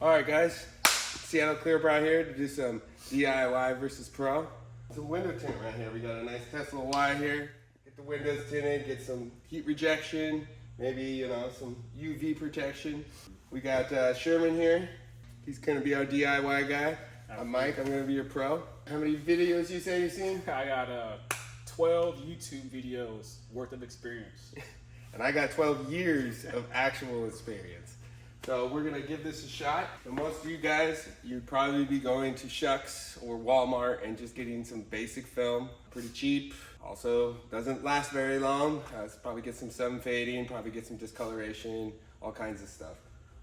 Alright guys, Seattle ClearBra here to do some DIY versus Pro. Some window tint right here. We got a nice Tesla Y here. Get the windows tinted, get some heat rejection, maybe some UV protection. We got Sherman here. He's gonna be our DIY guy. I'm Mike, I'm gonna be your pro. How many videos you say you've seen? I got 12 YouTube videos worth of experience. And I got 12 years of actual experience. So we're gonna give this a shot. For most of you guys, you'd probably be going to Shucks or Walmart and just getting some basic film, pretty cheap. Also, doesn't last very long. Probably get some sun fading, probably get some discoloration, all kinds of stuff.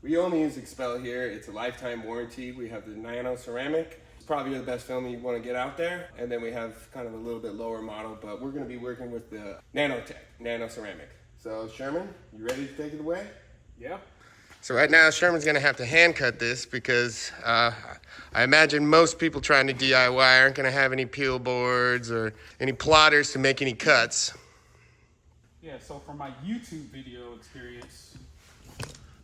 We only use Expel here. It's a lifetime warranty. We have the nano ceramic. It's probably the best film you wanna get out there. And then we have kind of a little bit lower model, but we're gonna be working with the nano ceramic. So Sherman, you ready to take it away? Yeah. So right now, Sherman's gonna have to hand cut this because I imagine most people trying to DIY aren't gonna have any peel boards or any plotters to make any cuts. Yeah, so for my YouTube video experience,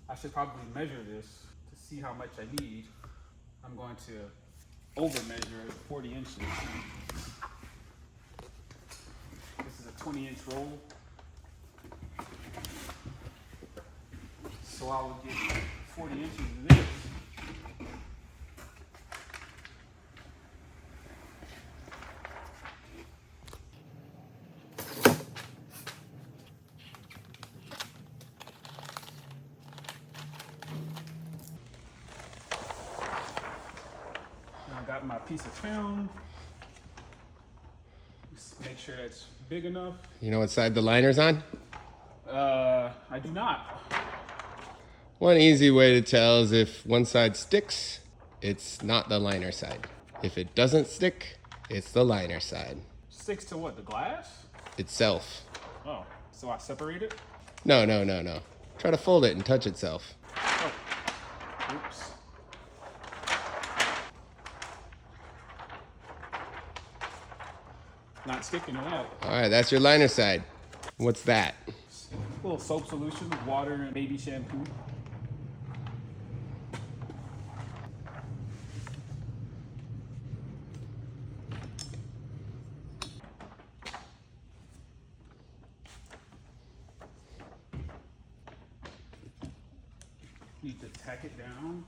I should probably measure this to see how much I need. I'm going to over measure 40 inches. This is a 20-inch roll. So I will get 40 inches of this. Now I got my piece of film. Just make sure that's big enough. You know what side the liner's on? I do not. One easy way to tell is if one side sticks, it's not the liner side. If it doesn't stick, it's the liner side. Sticks to what, the glass? Itself. Oh, so I separate it? No. Try to fold it and touch itself. Oh, oops. Not sticking to that. All right, that's your liner side. What's that? A little soap solution, water and baby shampoo. Need to tack it down.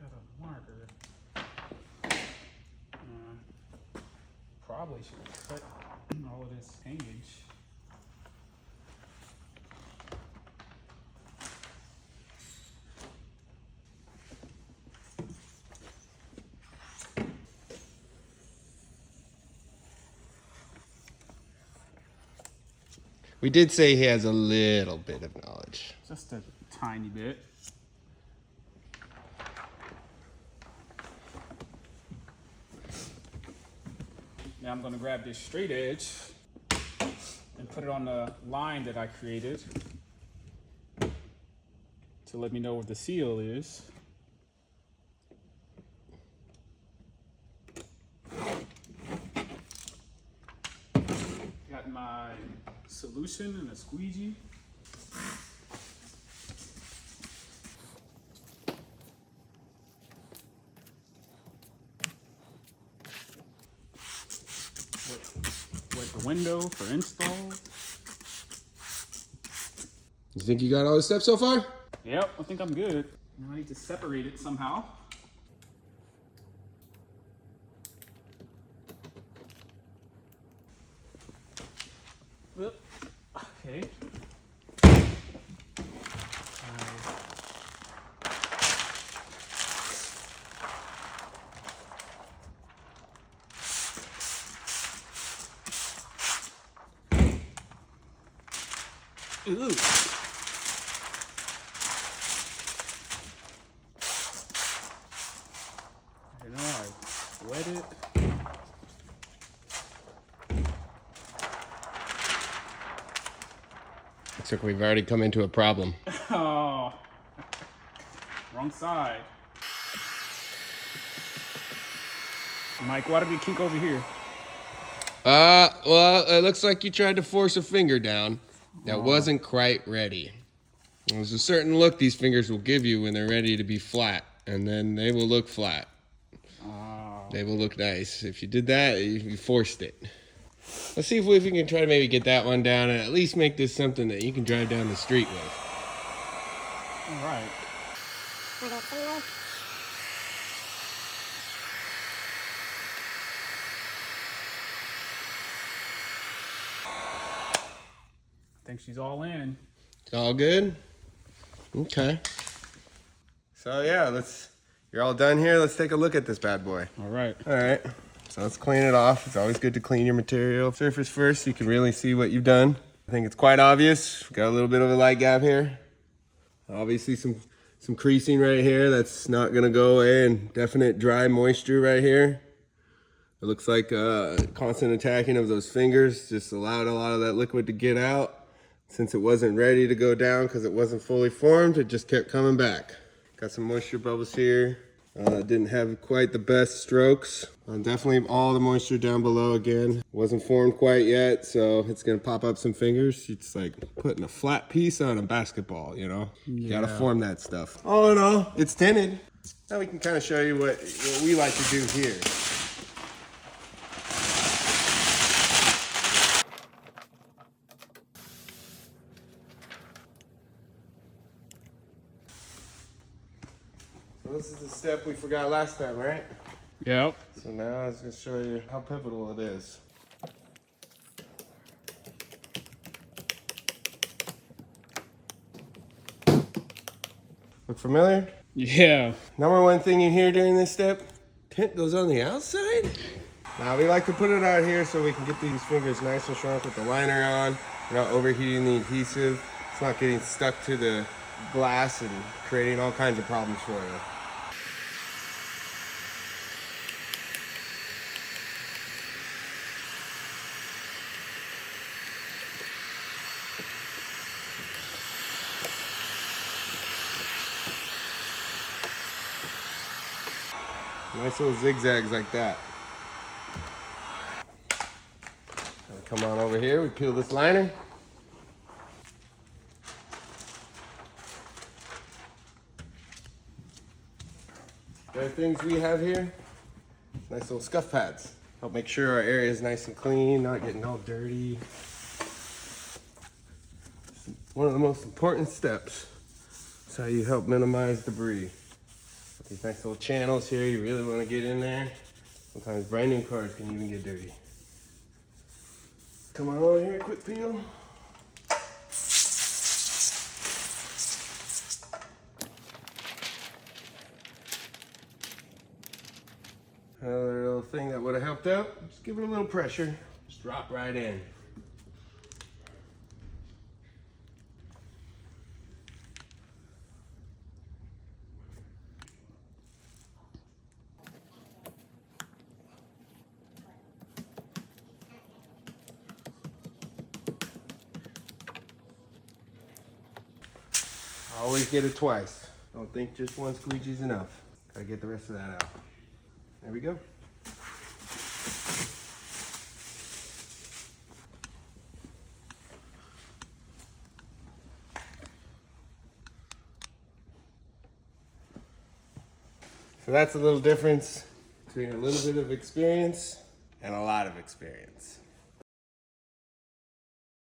Got a marker. Probably should cut all of this hangage. We did say he has a little bit of knowledge. Just a tiny bit. Now I'm going to grab this straight edge and put it on the line that I created to let me know where the seal is. Got my solution and a squeegee. Wet the window for install. You think you got all the steps so far? Yep, I think I'm good. Now I need to separate it somehow. Whoop. Okay. Ooh. I know I wet it. Looks like we've already come into a problem. Oh, wrong side. Mike, why did we kink over here? Well, it looks like you tried to force a finger down that wasn't quite ready. There's a certain look these fingers will give you when they're ready to be flat, and then they will look flat. They will look nice. If you did that, you forced it. Let's see if we can try to maybe get that one down and at least make this something that you can drive down the street with. All right. I think she's all in. All good? Okay. So yeah, you're all done here. Let's take a look at this bad boy. All right. All right. So let's clean it off. It's always good to clean your material. Surface first so you can really see what you've done. I think it's quite obvious. Got a little bit of a light gap here. Obviously some creasing right here. That's not gonna go away, and definite dry moisture right here. It looks like constant attacking of those fingers just allowed a lot of that liquid to get out. Since it wasn't ready to go down because it wasn't fully formed, it just kept coming back. Got some moisture bubbles here. Didn't have quite the best strokes. Definitely all the moisture down below again. Wasn't formed quite yet, so it's gonna pop up some fingers. It's like putting a flat piece on a basketball, you know? You gotta form that stuff. All in all, it's tinted. Now we can kind of show you what we like to do here. So this is the step we forgot last time, right? Yep. So now I was going to show you how pivotal it is. Look familiar? Yeah. Number one thing you hear during this step, tint goes on the outside. Now we like to put it out here so we can get these fingers nice and shrunk with the liner on. We're not overheating the adhesive. It's not getting stuck to the glass and creating all kinds of problems for you. Nice little zigzags like that. Come on over here, we peel this liner. The other things we have here, nice little scuff pads. Help make sure our area is nice and clean, not getting all dirty. One of the most important steps. That's how you help minimize debris. These nice little channels here, you really want to get in there. Sometimes brand new cars can even get dirty. Come on over here, quick peel. Another little thing that would have helped out, just give it a little pressure. Just drop right in. Always get it twice. Don't think just one squeegee's enough. Gotta get the rest of that out. There we go. So that's a little difference between a little bit of experience and a lot of experience.